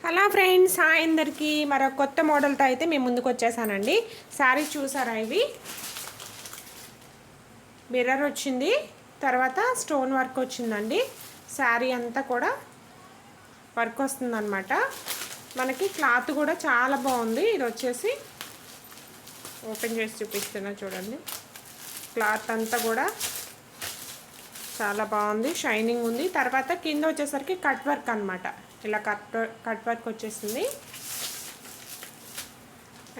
Hello friends, hi అందరికీ. మరో కొత్త మోడల్తో అయితే మేము ముందుకు వచ్చేసానండి. శారీ చూసారా? ఇవి మిర్రర్ వచ్చింది, తర్వాత స్టోన్ వర్క్ వచ్చిందండి. శారీ అంతా కూడా వర్క్ వస్తుందన్నమాట. మనకి క్లాత్ కూడా చాలా బాగుంది. ఇది వచ్చేసి ఓపెన్ చేసి చూపిస్తున్నా చూడండి. క్లాత్ అంతా కూడా చాలా బాగుంది, షైనింగ్ ఉంది. తర్వాత కింద వచ్చేసరికి కట్ వర్క్ అనమాట. ఇలా కట్ వర్క్ వచ్చేసింది.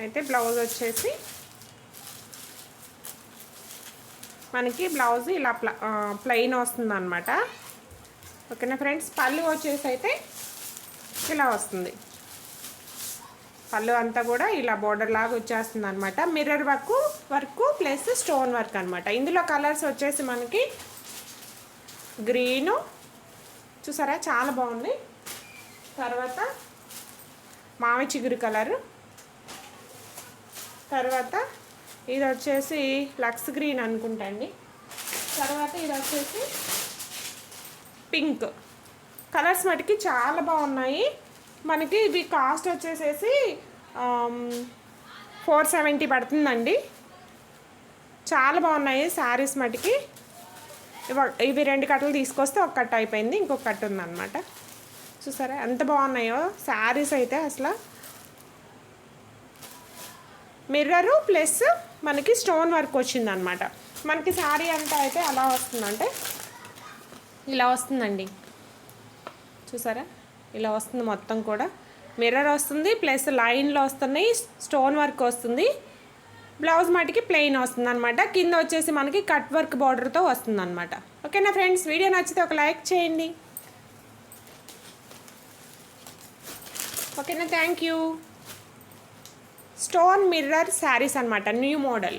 అయితే బ్లౌజ్ వచ్చేసి మనకి బ్లౌజ్ ఇలా ప్లెయిన్ వస్తుంది అనమాట. ఓకేనా ఫ్రెండ్స్? పళ్ళు వచ్చేసి అయితే ఇలా వస్తుంది. పళ్ళు అంతా కూడా ఇలా బోర్డర్ లాగా వచ్చేస్తుంది అనమాట. Mirror work plus stone work అనమాట. ఇందులో కలర్స్ వచ్చేసి మనకి గ్రీను చూసారా, చాలా బాగుంది. తర్వాత మామి చిగురు కలరు, తర్వాత ఇది వచ్చేసి లక్స్ గ్రీన్ అనుకుంటా అండి. తర్వాత ఇది వచ్చేసి పింక్. కలర్స్ మటుకి చాలా బాగున్నాయి. మనకి ఇవి కాస్ట్ వచ్చేసేసి 470 పడుతుందండి. చాలా బాగున్నాయి శారీస్ మటుకి. ఇవి 2 కట్టలు తీసుకొస్తే ఒక కట్ట అయిపోయింది, ఇంకొక కట్ట ఉందన్నమాట. చూసారా ఎంత బాగున్నాయో శారీస్ అయితే. అసలు మిర్రరు ప్లస్ మనకి స్టోన్ వర్క్ వచ్చిందనమాట. మనకి శారీ అంతా అయితే అలా వస్తుందంటే ఇలా వస్తుందండి. చూసారా, ఇలా వస్తుంది మొత్తం కూడా. మిర్రర్ వస్తుంది ప్లస్ లైన్లో వస్తున్నాయి, స్టోన్ వర్క్ వస్తుంది. బ్లౌజ్ మటుకి ప్లెయిన్ వస్తుంది అనమాట. కింద వచ్చేసి మనకి కట్ వర్క్ బార్డర్తో వస్తుంది అనమాట. ఓకేనా ఫ్రెండ్స్? వీడియో నచ్చితే ఒక లైక్ చేయండి. ఓకేనా? Thank you. Stone mirror saris అనమాట, న్యూ మోడల్.